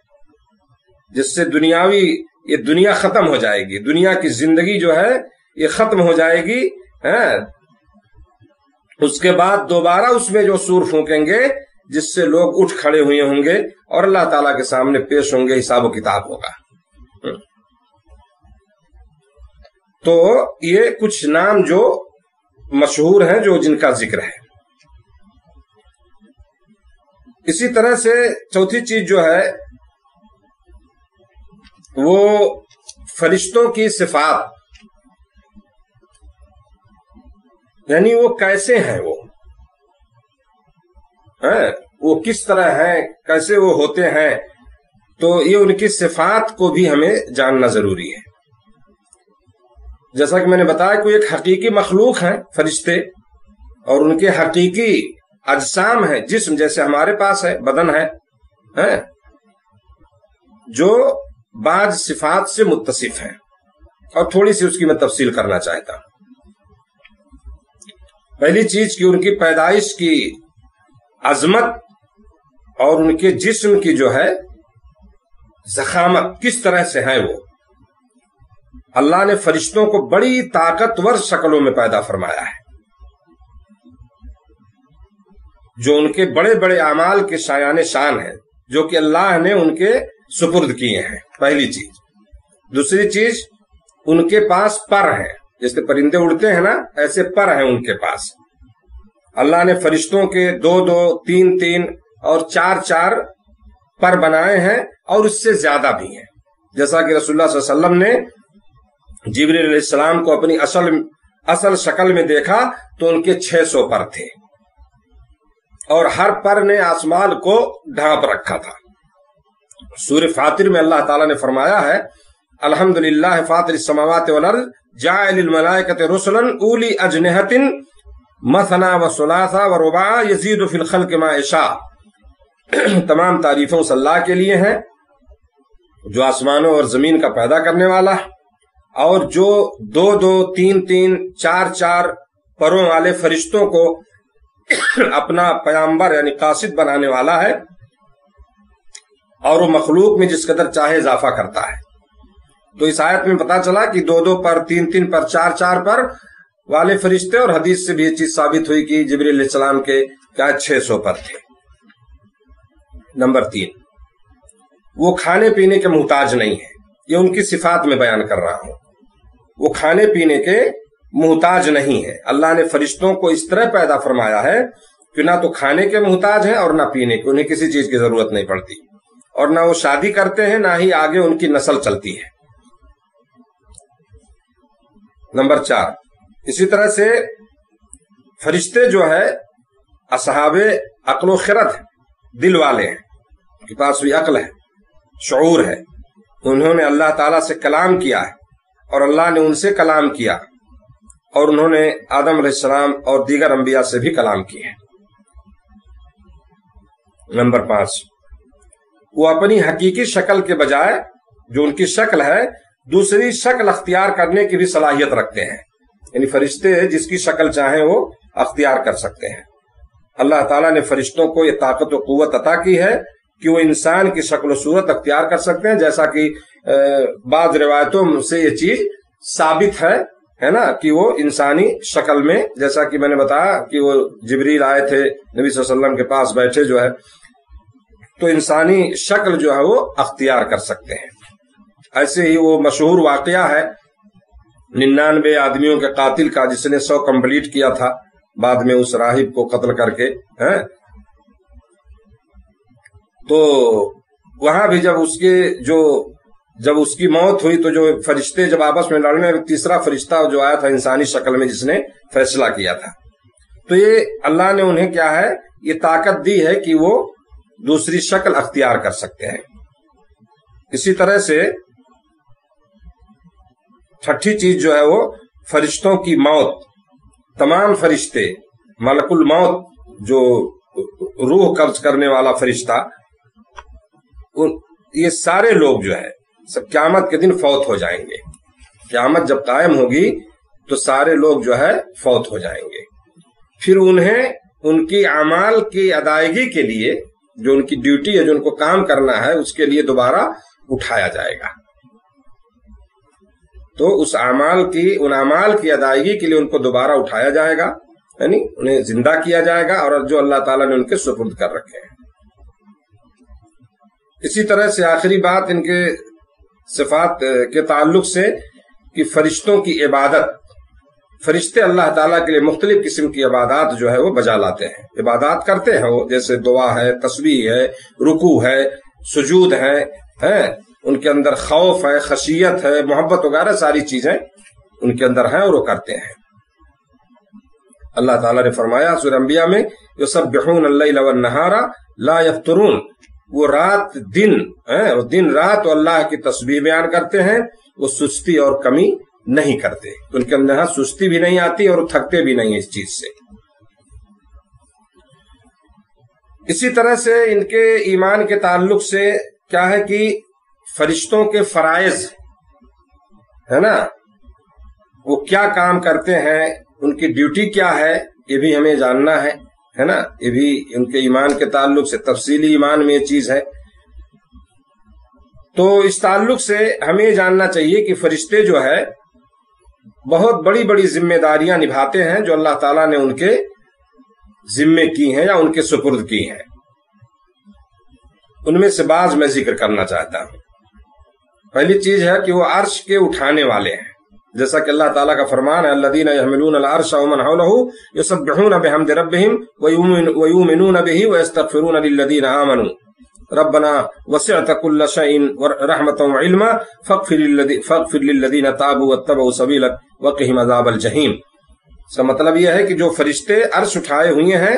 Speaker 2: جس سے یہ دنیا ختم ہو جائے گی، دنیا کی زندگی جو ہے یہ ختم ہو جائے گی۔ اس کے بعد دوبارہ اس میں جو سور پھونکیں گے جس سے لوگ اٹھ کھڑے ہوئے ہوں گے اور اللہ تعالیٰ کے سامنے پیش ہوں گے، حساب و کتاب ہوگا۔ تو یہ کچھ نام جو مشہور ہیں جو جن کا ذکر ہے۔ اسی طرح سے چوتھی چیز جو ہے وہ فرشتوں کی صفات، یعنی وہ کیسے ہیں، وہ کس طرح ہیں، کیسے وہ ہوتے ہیں، تو یہ ان کی صفات کو بھی ہمیں جاننا ضروری ہے۔ جیسا کہ میں نے بتایا کوئی ایک حقیقی مخلوق ہیں فرشتے، اور ان کے حقیقی اجسام ہیں، جسم جیسے ہمارے پاس ہے، بدن ہے، جو بعض صفات سے متصف ہیں، اور تھوڑی سی اس کی میں تفصیل کرنا چاہتا ہوں۔ پہلی چیز کہ ان کی پیدائش کی عظمت اور ان کے جسم کی جو ہے ضخامت کس طرح سے ہے۔ وہ اللہ نے فرشتوں کو بڑی طاقتور شکلوں میں پیدا فرمایا ہے، جو ان کے بڑے بڑے اعمال کے شایان شان ہیں، جو کہ اللہ نے ان کے سپرد کیے ہیں، پہلی چیز۔ دوسری چیز ان کے پاس پر ہیں، جیسے پرندے اڑتے ہیں نا، ایسے پر ہیں ان کے پاس۔ اللہ نے فرشتوں کے 2-2 3-3 اور 4-4 پر بنائے ہیں، اور اس سے زیادہ بھی ہیں۔ جیسا کہ رسول اللہ صلی اللہ علیہ وسلم نے جبریل علیہ السلام کو اپنی اصل شکل میں دیکھا تو ان کے 600 پر تھے، اور ہر پر نے آسمان کو ڈھانپ رکھا تھا۔ سورہ فاطر میں اللہ تعالیٰ نے فرمایا ہے، الحمدللہ فاطر السماوات والارض جاعل الملائکۃ رسلا اولی اجنحۃ مثنی وثلاث ورباع یزید فی الخلق ما یشاء۔ تمام تعریفیں اس اللہ کے لیے ہیں جو آسمانوں اور زمین کا پیدا کرنے والا ہے، اور جو 2-2 3-3 4-4 پروں والے فرشتوں کو اپنا پیامبر یعنی قاصد بنانے والا ہے، اور وہ مخلوق میں جس قدر چاہے اضافہ کرتا ہے۔ تو اس آیت میں پتا چلا کہ 2-2 پر 3-3 پر 4-4 پر والے فرشتے، اور حدیث سے بھی یہ چیز ثابت ہوئی کہ جبریل علیہ السلام کے کیا 600 پر تھے۔ نمبر 3، وہ کھانے پینے کے محتاج نہیں ہیں، یہ ان کی صفات میں بیان کر رہا ہوں۔ وہ کھانے پینے کے محتاج نہیں ہے۔ اللہ نے فرشتوں کو اس طرح پیدا فرمایا ہے کہ نہ تو کھانے کے محتاج ہیں اور نہ پینے کے، انہیں کسی چیز کی ضرورت نہیں پڑتی، اور نہ وہ شادی کرتے ہیں، نہ ہی آگے ان کی نسل چلتی ہے۔ نمبر 4، اسی طرح سے فرشتے جو ہے اصحاب عقل و خرد ہیں، دل والے ہیں، ان کے پاس بھی عقل ہے، شعور ہے۔ انہوں نے اللہ تعالیٰ سے کلام کیا ہے، اور اللہ نے ان سے کلام کیا، اور انہوں نے آدم علیہ السلام اور دیگر انبیاء سے بھی کلام کیے ہیں۔ نمبر 5، وہ اپنی حقیقی شکل کے بجائے جو ان کی شکل ہے دوسری شکل اختیار کرنے کی بھی صلاحیت رکھتے ہیں، یعنی فرشتے جس کی شکل چاہیں وہ اختیار کر سکتے ہیں۔ اللہ تعالیٰ نے فرشتوں کو یہ طاقت و قوت عطا کی ہے کہ وہ انسان کی شکل و صورت اختیار کر سکتے ہیں، جیسا کہ بعض روایتوں سے یہ چیز ثابت ہے نا، کہ وہ انسانی شکل میں، جیسا کہ میں نے بتایا کہ وہ جبریل آئے تھے نبی صلی اللہ علیہ وسلم کے پاس بیٹھے جو ہے، تو انسانی شکل جو ہے وہ اختیار کر سکتے ہیں۔ ایسے ہی وہ مشہور واقعہ ہے 99 آدمیوں کے قاتل کا، جس نے 100 کمپلیٹ کیا تھا بعد میں اس راہب کو قتل کر کے، تو وہاں بھی جب اس کی موت ہوئی تو جو فرشتے جب آپس میں لڑنے، تیسرا فرشتہ جو آیا تھا انسانی شکل میں جس نے فیصلہ کیا تھا، تو یہ اللہ نے انہیں کیا ہے یہ طاقت دی ہے کہ وہ دوسری شکل اختیار کر سکتے ہیں۔ اسی طرح سے چھٹی چیز جو ہے وہ فرشتوں کی موت، تمام فرشتے، ملک الموت جو روح قبض کرنے والا فرشتہ، یہ سارے لوگ جو ہے سب قیامت کے دن فوت ہو جائیں گے۔ قیامت جب قائم ہوگی تو سارے لوگ جو ہے فوت ہو جائیں گے، پھر انہیں ان کی اعمال کی ادائیگی کے لیے جو ان کی ڈیوٹی ہے، جو ان کو کام کرنا ہے، اس کے لیے دوبارہ اٹھایا جائے گا۔ تو ان اعمال کی ادائیگی کے لیے ان کو دوبارہ اٹھایا جائے گا، یعنی انہیں زندہ کیا جائے گا، اور جو اللہ تعالیٰ نے ان کے سپرد کر رکھے ہیں۔ اسی طرح سے آخری بات ان کے صفات کے تعلق سے کہ فرشتوں کی عبادت، فرشتے اللہ تعالیٰ کے لیے مختلف قسم کی عبادات جو ہے وہ بجا لاتے ہیں، عبادات کرتے ہیں وہ، جیسے دعا ہے، تسبیح ہے، رکوع ہے، سجود ہے، ان کے اندر خوف ہے، خشیت ہے، محبت وغیرہ ساری چیزیں ان کے اندر ہیں اور وہ کرتے ہیں۔ اللہ تعالیٰ نے فرمایا سورہ انبیاء میں، یسبحون اللیل والنہار لا یفترون، وہ دن رات اللہ کی تسبیح بیان کرتے ہیں، وہ سستی اور کمی نہیں کرتے، ان کے اندر سستی بھی نہیں آتی اور تھکتے بھی نہیں اس چیز سے۔ اسی طرح سے ان کے ایمان کے تعلق سے کیا ہے کہ فرشتوں کے فرائض ہے نا، وہ کیا کام کرتے ہیں، ان کی ڈیوٹی کیا ہے، یہ بھی ہمیں جاننا ہے نا، یہ بھی ان کے ایمان کے تعلق سے تفصیلی ایمان میں یہ چیز ہے۔ تو اس تعلق سے ہمیں جاننا چاہیے کہ فرشتے جو ہے بہت بڑی بڑی ذمہ داریاں نبھاتے ہیں جو اللہ تعالیٰ نے ان کے ذمے کی ہیں یا ان کے سپرد کی ہیں۔ ان میں سے بعض میں ذکر کرنا چاہتا ہوں۔ پہلی چیز ہے کہ وہ عرش کے اٹھانے والے ہیں، جیسا کہ اللہ تعالیٰ کا فرمان ہے، الذین یحملون العرش ومن حولہ یسبحون بحمد ربہم ویؤمنون بہ ویستغفرون للذین آمنوا ربنا وسعت كل شيء رحمة وعلما فاغفر للذین تابوا واتبعوا سبیلک وقهم عذاب الجحیم۔ اس کا مطلب یہ ہے کہ جو فرشتے عرش اٹھائے ہوئے ہیں،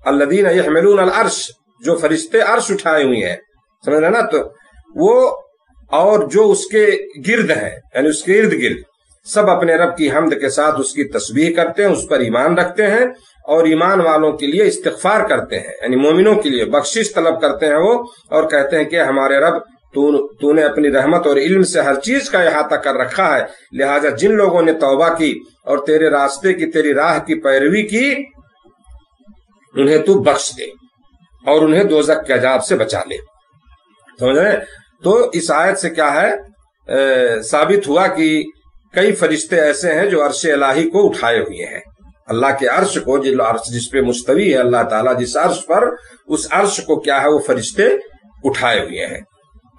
Speaker 2: الذین یحملون العرش، جو فرشتے عرش اٹھائے ہوئے ہیں، سمجھ رہے نا، تو وہ اور جو اس کے گرد ہیں، یعنی اس کے ارد گرد سب اپنے رب کی حمد کے ساتھ اس کی تسبیح کرتے ہیں، اس پر ایمان رکھتے ہیں، اور ایمان والوں کے لیے استغفار کرتے ہیں، یعنی مومنوں کے لیے بخشش طلب کرتے ہیں وہ، اور کہتے ہیں کہ ہمارے رب تو نے اپنی رحمت اور علم سے ہر چیز کا احاطہ کر رکھا ہے، لہٰذا جن لوگوں نے توبہ کی اور تیرے راستے کی، تیری راہ کی پیروی کی، انہیں تو بخش دے اور انہیں دوزخ کے عذاب سے بچا لے۔ سمجھ رہے ہیں؟ تو اس آیت سے کیا ہے ثابت ہوا کہ کئی فرشتے ایسے ہیں جو عرش الہی کو اٹھائے ہوئے ہیں، اللہ کے عرش کو، جس پہ مستوی ہے اللہ تعالیٰ جس عرش پر، اس عرش کو کیا ہے وہ فرشتے اٹھائے ہوئے ہیں،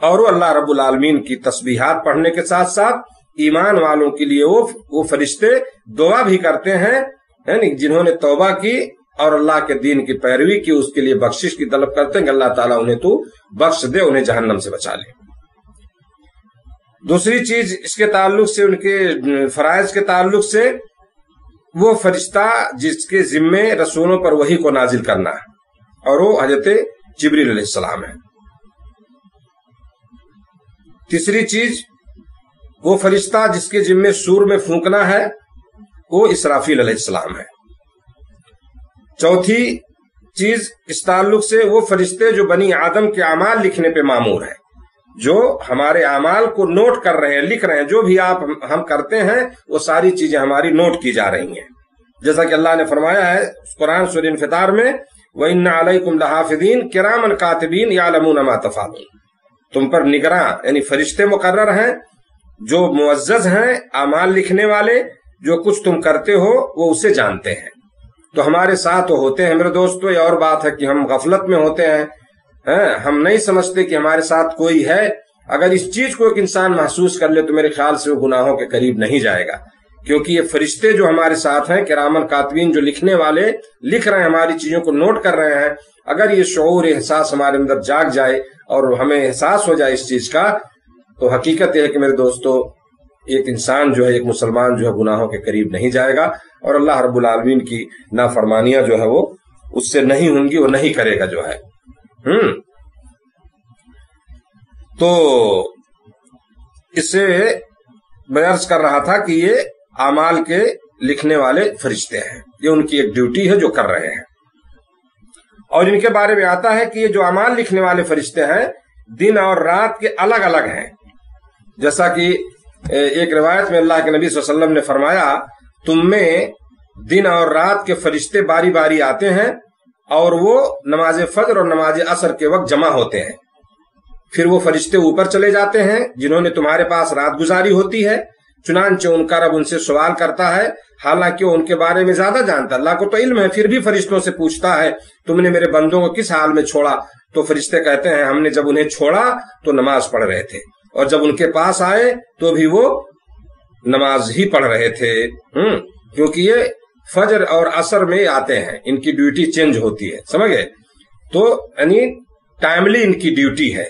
Speaker 2: اور وہ اللہ رب العالمین کی تسبیحات پڑھنے کے ساتھ ساتھ ایمان والوں کے لیے وہ فرشتے دعا بھی کرتے ہیں، یعنی جنہوں نے توبہ کی اور اللہ کے دین کی پیروی کی، اس کے لیے بخشش کی طلب کرتے ہیں کہ اللہ تعالیٰ انہیں تو بخش دے، انہیں جہنم سے بچا لے۔ دوسری چیز اس کے تعلق سے، ان کے فرائض کے تعلق سے، وہ فرشتہ جس کے ذمے رسولوں پر وحی کو نازل کرنا ہے، اور وہ حضرت جبریل علیہ السلام ہے۔ تیسری چیز، وہ فرشتہ جس کے ذمے سور میں پھونکنا ہے، وہ اسرافیل علیہ السلام ہے۔ چوتھی چیز اس تعلق سے وہ فرشتے جو بنی آدم کے اعمال لکھنے پہ مامور ہیں، جو ہمارے اعمال کو نوٹ کر رہے ہیں، لکھ رہے ہیں، جو بھی ہم کرتے ہیں وہ ساری چیزیں ہماری نوٹ کی جا رہی ہیں، جیسا کہ اللہ نے فرمایا ہے قرآن سورہ انفطار میں وَإِنَّ عَلَيْكُمْ لَحَافِظِينَ كِرَامًا كَاتِبِينَ يَعْلَمُونَ مَا تَفْعَلُونَ، تم پر نگراں یعنی فرشتے مقرر ہیں جو معزز ہیں، اعمال لکھنے والے، جو کچھ تم کرتے ہو وہ اسے جانتے ہیں۔ تو ہمارے ساتھ وہ ہوتے ہیں میرے دوستو، یہ اور بات ہے کہ ہم غفلت میں ہوتے ہیں، ہم نہیں سمجھتے کہ ہمارے ساتھ کوئی ہے۔ اگر اس چیز کو ایک انسان محسوس کر لے تو میرے خیال سے وہ گناہوں کے قریب نہیں جائے گا، کیونکہ یہ فرشتے جو ہمارے ساتھ ہیں کرامن کاتبین، جو لکھنے والے لکھ رہے ہیں، ہماری چیزوں کو نوٹ کر رہے ہیں، اگر یہ شعور احساس ہمارے اندر جاگ جائے اور ہمیں احساس ہو جائے اس چیز کا، تو حقیقت یہ ہے کہ میرے دوستو ایک انسان جو ہے، ایک مسلمان جو ہے گناہوں کے قریب نہیں جائے گا، اور اللہ رب العالمین کی نافرمانیاں جو ہے وہ اس سے نہیں ہوں گی، وہ نہیں کرے گا جو ہے۔ تو اس سے میں عرض کر رہا تھا کہ یہ اعمال کے لکھنے والے فرشتے ہیں، یہ ان کی ایک ڈیوٹی ہے جو کر رہے ہیں۔ اور ان کے بارے میں آتا ہے کہ یہ جو اعمال لکھنے والے فرشتے ہیں دن اور رات کے الگ الگ ہیں، جیسا کہ ایک روایت میں اللہ کے نبی صلی اللہ علیہ وسلم نے فرمایا تم میں دن اور رات کے فرشتے باری باری آتے ہیں اور وہ نماز فجر اور نماز عصر کے وقت جمع ہوتے ہیں، پھر وہ فرشتے اوپر چلے جاتے ہیں جنہوں نے تمہارے پاس رات گزاری ہوتی ہے، چنانچہ ان کا رب ان سے سوال کرتا ہے، حالانکہ وہ ان کے بارے میں زیادہ جانتا ہے، اللہ کو تو علم ہے، پھر بھی فرشتوں سے پوچھتا ہے تم نے میرے بندوں کو کس حال میں چھوڑا؟ تو فرشتے کہتے ہیں ہم نے جب انہیں چھوڑا تو نماز پڑھ رہے تھے، اور جب ان کے پاس آئے تو بھی وہ نماز ہی پڑھ رہے تھے، کیونکہ یہ فجر اور عصر میں آتے ہیں، ان کی ڈیوٹی چینج ہوتی ہے، سمجھ گئے؟ تو یعنی ٹائملی ان کی ڈیوٹی ہے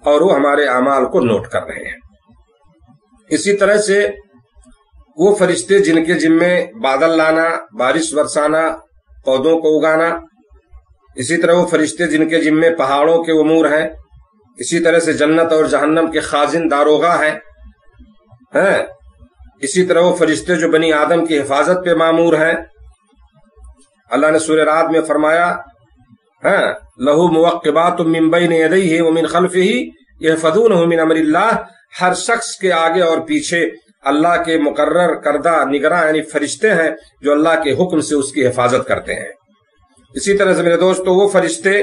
Speaker 2: اور وہ ہمارے اعمال کو نوٹ کر رہے ہیں۔ اسی طرح سے وہ فرشتے جن کے ذمے بادل لانا، بارش برسانا، پودوں کو اگانا، اسی طرح وہ فرشتے جن کے ذمے پہاڑوں کے امور ہیں، اسی طرح سے جنت اور جہنم کے خازن داروغہ ہیں، اسی طرح وہ فرشتے جو بنی آدم کی حفاظت پہ مامور ہیں۔ اللہ نے سورہ رعد میں فرمایا لَهُ مُوَقِّبَاتٌ مِّن بَيْنِ يَدَيْهِ وَمِنْ خَلْفِهِ يَحْفَظُونَهُ مِنْ أَمْرِ اللَّهِ، ہر شخص کے آگے اور پیچھے اللہ کے مقرر کردہ نگراں یعنی فرشتے ہیں جو اللہ کے حکم سے اس کی حفاظت کرتے ہیں۔ اسی طرح سے میرے دوستو وہ فرشتے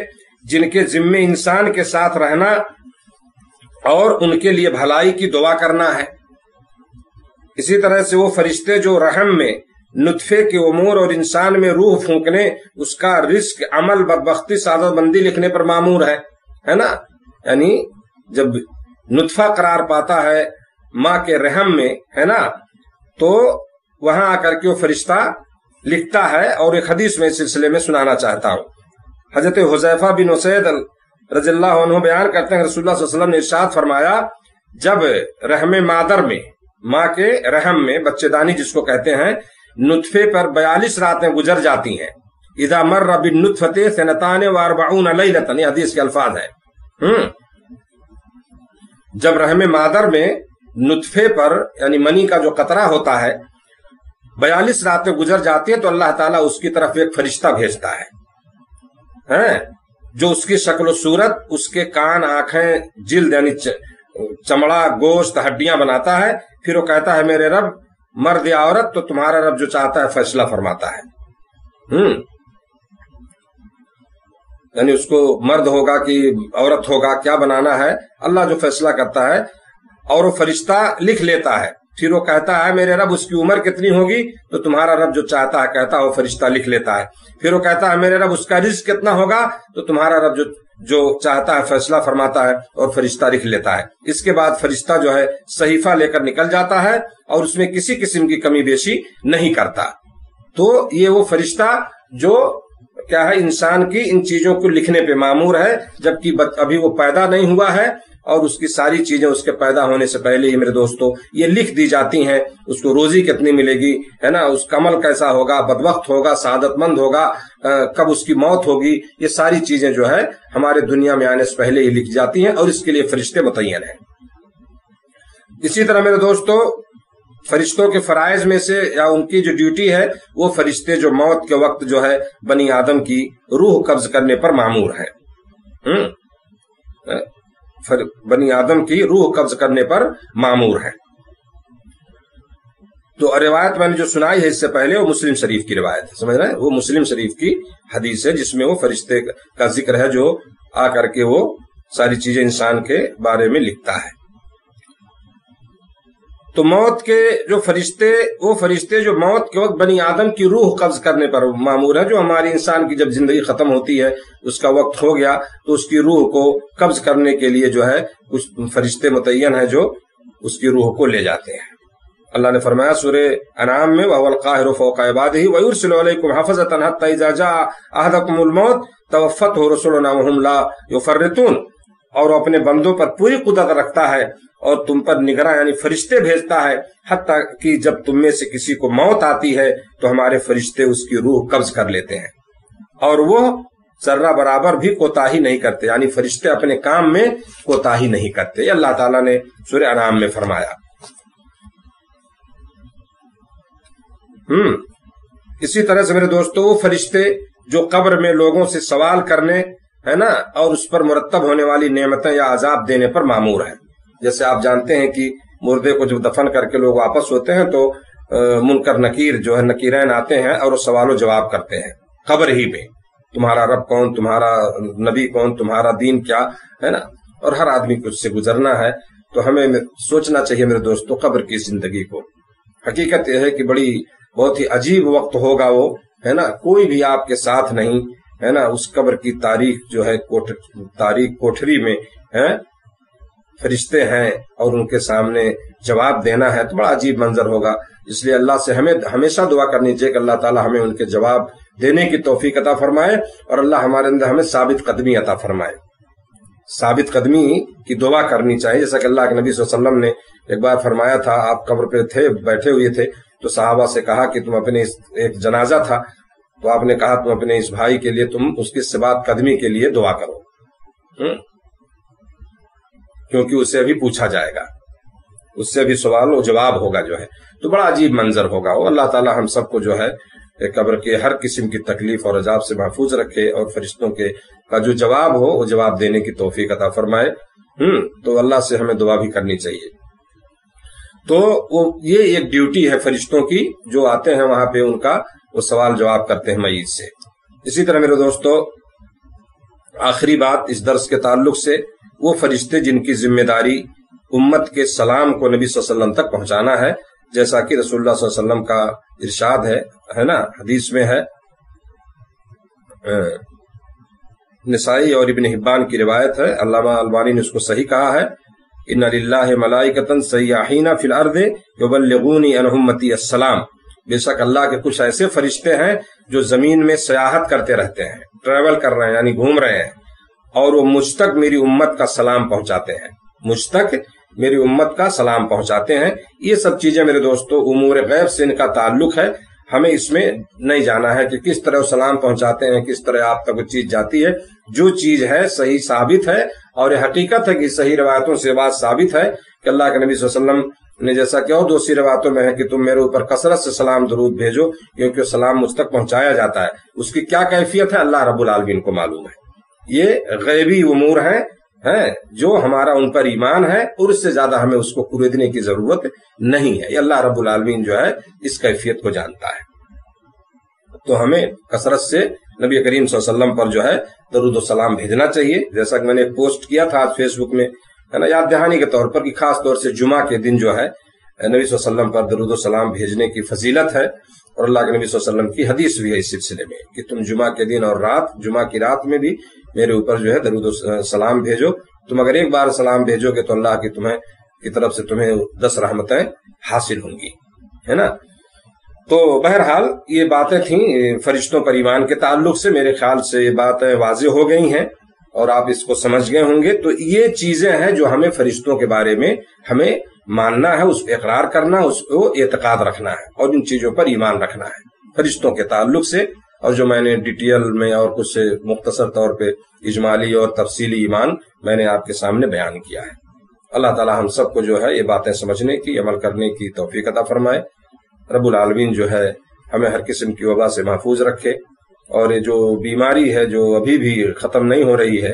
Speaker 2: جن کے ذمے انسان کے ساتھ رہنا اور ان کے لیے بھلائی کی دعا کرنا ہے، اسی طرح سے وہ فرشتے جو رحم میں نطفے کے امور اور انسان میں روح پھونکنے، اس کا رزق، عمل، بدبختی، سعادت مندی لکھنے پر مامور ہے نا، یعنی جب نطفہ قرار پاتا ہے ماں کے رحم میں، ہے نا، تو وہاں آ کر کے وہ فرشتہ لکھتا ہے۔ اور ایک حدیث میں اس سلسلے میں سنانا چاہتا ہوں، حضرت حذیفہ بن اسید رضی اللہ عنہ بیان کرتے ہیں رسول اللہ صلی اللہ علیہ وسلم نے ارشاد فرمایا جب رحم مادر میں، ماں کے رحم میں، بچے دانی جس کو کہتے ہیں، نطفے پر 42 راتیں گزر جاتی ہیں، اذا مر بالنطفة 42 لیلۃ، یہ حدیث کے الفاظ ہیں۔ جب رحم مادر میں نطفے پر یعنی منی کا جو قطرہ ہوتا ہے 42 راتیں گزر جاتی ہیں تو اللہ تعالیٰ اس کی طرف ایک فرشتہ بھیجتا ہے جو اس کی شکل و صورت، اس کے کان، آنکھیں، جلد یعنی چمڑا، گوشت، ہڈیاں بناتا ہے، پھر وہ کہتا ہے میرے رب مرد یا عورت، تو تمہارا رب جو چاہتا ہے فیصلہ فرماتا ہے۔ یعنی اس کو مرد ہوگا کہ عورت ہوگا، کیا بنانا ہے، اللہ جو فیصلہ کرتا ہے، اور وہ فرشتہ لکھ لیتا ہے، پھر وہ کہتا ہے میرے رب اس کی عمر کتنی ہوگی، تو تمہارا رب جو چاہتا ہے کہتا ہے وہ فرشتہ لکھ لیتا ہے، پھر وہ کہتا ہے میرے رب اس کا رزق کتنا ہوگا، تو تمہارا رب جو چاہتا ہے فیصلہ فرماتا ہے اور فرشتہ لکھ لیتا ہے۔ اس کے بعد فرشتہ جو ہے صحیفہ لے کر نکل جاتا ہے اور اس میں کسی قسم کی کمی بیشی نہیں کرتا۔ تو یہ وہ فرشتہ جو کیا ہے انسان کی ان چیزوں کو لکھنے پہ مامور ہے، جبکہ ابھی وہ پیدا نہیں ہوا ہے، اور اس کی ساری چیزیں اس کے پیدا ہونے سے پہلے ہی میرے دوستو یہ لکھ دی جاتی ہیں، اس کو روزی کتنی ملے گی، ہے نا، اس کا عمل کیسا ہوگا، بدبخت ہوگا، سعادت مند ہوگا، کب اس کی موت ہوگی، یہ ساری چیزیں جو ہے ہمارے دنیا میں آنے سے پہلے ہی لکھ جاتی ہیں، اور اس کے لیے فرشتے متعین ہیں۔ اسی طرح میرے دوستو فرشتوں کے فرائض میں سے یا ان کی جو ڈیوٹی ہے وہ فرشتے جو موت کے وقت جو ہے بنی آدم کی روح قبض کرنے پر مامور ہے، بنی آدم کی روح قبض کرنے پر مامور ہے۔ تو روایت میں نے جو سنائی ہے اس سے پہلے وہ مسلم شریف کی روایت ہے، سمجھ رہے ہیں، وہ مسلم شریف کی حدیث ہے جس میں وہ فرشتے کا ذکر ہے جو آ کر کے وہ ساری چیزیں انسان کے بارے میں لکھتا ہے۔ تو موت کے جو فرشتے، وہ فرشتے جو موت کے وقت بنی آدم کی روح قبض کرنے پر مامور ہے، جو ہماری انسان کی جب زندگی ختم ہوتی ہے اس کا وقت ہو گیا تو اس کی روح کو قبض کرنے کے لیے جو ہے کچھ فرشتے متعین ہیں جو اس کی روح کو لے جاتے ہیں۔ اللہ نے فرمایا سورہ انعام میں وَهُوَ الْقَاهِرُ فَوْقَ عِبَادِهِ وَيُرْسِلُ عَلَيْكُمْ حَفَظَةً حَتَّى إِذَا جَاءَ أَحَدَكُمُ الْمَوْتُ تَوَفَّتْهُ رُسُلُنَا وَهُمْ لَا يُفَرِّطُونَ، اور اپنے بندوں پر پوری قدرت رکھتا ہے اور تم پر نگراں یعنی فرشتے بھیجتا ہے، حتیٰ کہ جب تم میں سے کسی کو موت آتی ہے تو ہمارے فرشتے اس کی روح قبض کر لیتے ہیں اور وہ ذرہ برابر بھی کوتاہی نہیں کرتے، یعنی فرشتے اپنے کام میں کوتاہی نہیں کرتے۔ یہ اللہ تعالیٰ نے سورہ انعام میں فرمایا۔ اسی طرح سے میرے دوستو وہ فرشتے جو قبر میں لوگوں سے سوال کرنے ہے نا اور اس پر مرتب ہونے والی نعمتیں یا عذاب دینے پر مامور ہیں، جیسے آپ جانتے ہیں کہ مردے کو جب دفن کر کے لوگ واپس ہوتے ہیں تو منکر نکیر جو ہے نکیرین آتے ہیں اور وہ سوال و جواب کرتے ہیں قبر ہی میں، تمہارا رب کون، تمہارا نبی کون، تمہارا دین کیا ہے نا، اور ہر آدمی کو اس سے گزرنا ہے۔ تو ہمیں سوچنا چاہیے میرے دوستو قبر کی زندگی کو۔ حقیقت یہ ہے کہ بہت ہی عجیب وقت ہوگا وہ، ہے نا، کوئی بھی آپ کے ساتھ نہیں ہے نا، اس قبر کی تاریخ جو ہے تاریخ کوٹھری میں ہے، فرشتے ہیں اور ان کے سامنے جواب دینا ہے، تو بڑا عجیب منظر ہوگا۔ اس لیے اللہ سے ہمیں ہمیشہ دعا کرنی چاہیے کہ اللہ تعالیٰ ہمیں ان کے جواب دینے کی توفیق عطا فرمائے اور اللہ ہمارے اندر ہمیں ثابت قدمی عطا فرمائے۔ ثابت قدمی کی دعا کرنی چاہیے، جیسا کہ اللہ کے نبی صلی اللہ علیہ وسلم نے ایک بار فرمایا تھا، آپ قبر پہ تھے، بیٹھے ہوئے تھے، تو صحابہ سے کہا کہ تم اپنے ایک جنازہ تھا تو آپ نے کہا تم اپنے اس بھائی کے لیے تم اس کی ثبات قدمی کے لیے دعا کرو، کیونکہ اسے ابھی پوچھا جائے گا، اس سے بھی سوال و جواب ہوگا جو ہے، تو بڑا عجیب منظر ہوگا وہ۔ اللہ تعالی ہم سب کو جو ہے قبر کے ہر قسم کی تکلیف اور عذاب سے محفوظ رکھے اور فرشتوں کے کا جو جواب ہو وہ جواب دینے کی توفیق عطا فرمائے۔ تو اللہ سے ہمیں دعا بھی کرنی چاہیے۔ تو یہ ایک ڈیوٹی ہے فرشتوں کی، جو آتے ہیں وہاں پہ ان کا وہ سوال جواب کرتے ہیں میت سے۔ اسی طرح میرے دوستو آخری بات اس درس کے تعلق سے، وہ فرشتے جن کی ذمہ داری امت کے سلام کو نبی صلی اللہ علیہ وسلم تک پہنچانا ہے، جیسا کہ رسول اللہ صلی اللہ علیہ وسلم کا ارشاد ہے نا، حدیث میں ہے، نسائی اور ابن حبان کی روایت ہے، علامہ البانی نے اس کو صحیح کہا ہے، ان للہ ملائکۃ سیاحین فی الارض یبلغون عن امتی السلام، بے شک اللہ کے کچھ ایسے فرشتے ہیں جو زمین میں سیاحت کرتے رہتے ہیں، ٹریول کر رہے ہیں یعنی گھوم رہے ہیں، اور وہ مجھ تک میری امت کا سلام پہنچاتے ہیں، مجھ تک میری امت کا سلام پہنچاتے ہیں۔ یہ سب چیزیں میرے دوستو امور غیب سے ان کا تعلق ہے، ہمیں اس میں نہیں جانا ہے کہ کس طرح وہ سلام پہنچاتے ہیں، کس طرح آپ تک وہ چیز جاتی ہے۔ جو چیز ہے صحیح ثابت ہے، اور یہ حقیقت ہے کہ صحیح روایتوں سے بات ثابت ہے کہ اللہ کے نبی صلی اللہ علیہ وسلم نے، جیسا کہ اور دوسری روایتوں میں ہے کہ تم میرے اوپر کثرت سے سلام درود بھیجو کیونکہ سلام مجھ تک پہنچایا جاتا ہے۔ اس کی کیا کیفیت ہے اللہ رب العالمین کو معلوم ہے۔ یہ غیبی امور ہیں جو ہمارا ان پر ایمان ہے، اور اس سے زیادہ ہمیں اس کو خریدنے کی ضرورت نہیں ہے۔ یہ اللہ رب العالمین جو ہے اس کیفیت کو جانتا ہے۔ تو ہمیں کثرت سے نبی کریم صلی اللہ علیہ وسلم پر جو ہے درود و سلام بھیجنا چاہیے، جیسا کہ میں نے ایک پوسٹ کیا تھا آج فیس بک میں، ہے نا، یاد دہانی کے طور پر کہ خاص طور سے جمعہ کے دن جو ہے نبی صلی اللہ علیہ وسلم پر درود و سلام بھیجنے کی فضیلت ہے، اور اللہ کے نبی صلی اللہ علیہ وسلم کی حدیث بھی ہے اس سلسلے میں کہ تم جمعہ کے دن اور جمعہ کی رات میں بھی میرے اوپر جو ہے درود و سلام بھیجو، تم اگر ایک بار سلام بھیجو گے تو اللہ کی طرف سے تمہیں 10 رحمتیں حاصل ہوں گی، ہے نا۔ تو بہرحال یہ باتیں تھیں فرشتوں پر ایمان کے تعلق سے، میرے خیال سے یہ باتیں واضح ہو گئی ہیں اور آپ اس کو سمجھ گئے ہوں گے۔ تو یہ چیزیں ہیں جو ہمیں فرشتوں کے بارے میں ہمیں ماننا ہے، اس پہ اقرار کرنا، اس کو اعتقاد رکھنا ہے اور ان چیزوں پر ایمان رکھنا ہے فرشتوں کے تعلق سے، اور جو میں نے ڈیٹیل میں اور کچھ مختصر طور پہ اجمالی اور تفصیلی ایمان میں نے آپ کے سامنے بیان کیا ہے۔ اللہ تعالی ہم سب کو جو ہے یہ باتیں سمجھنے کی، عمل کرنے کی توفیق عطا فرمائے۔ رب العالمین جو ہے ہمیں ہر قسم کی وبا سے محفوظ رکھے، اور یہ جو بیماری ہے جو ابھی بھی ختم نہیں ہو رہی ہے،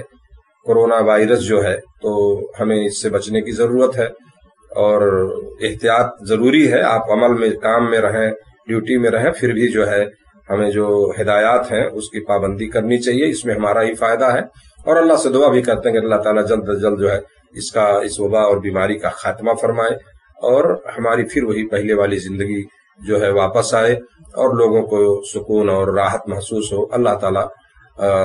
Speaker 2: کورونا وائرس جو ہے، تو ہمیں اس سے بچنے کی ضرورت ہے اور احتیاط ضروری ہے۔ آپ عمل میں، کام میں رہیں، ڈیوٹی میں رہیں، پھر بھی جو ہے ہمیں جو ہدایات ہیں اس کی پابندی کرنی چاہیے، اس میں ہمارا ہی فائدہ ہے۔ اور اللہ سے دعا بھی کرتے ہیں کہ اللہ تعالیٰ جلد از جلد جو ہے اس وبا اور بیماری کا خاتمہ فرمائے، اور ہماری پھر وہی پہلے والی زندگی جو ہے واپس آئے، اور لوگوں کو سکون اور راحت محسوس ہو۔ اللہ تعالیٰ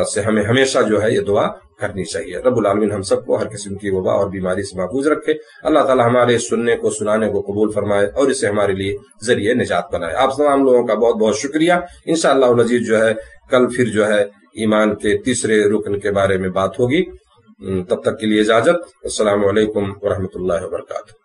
Speaker 2: سے ہمیں ہمیشہ جو ہے یہ دعا کرنی چاہیے۔ رب العالمین ہم سب کو ہر قسم کی وبا اور بیماری سے محفوظ رکھے۔ اللہ تعالیٰ ہمارے سننے کو، سنانے کو قبول فرمائے، اور اسے ہمارے لیے ذریعہ نجات بنائے۔ آپ تمام لوگوں کا بہت بہت شکریہ۔ انشاءاللہ العزیز جو ہے کل پھر جو ہے ایمان کے تیسرے رکن کے بارے میں بات ہوگی۔ تب تک کے لیے اجازت۔ السلام علیکم ورحمۃ اللہ وبرکاتہ۔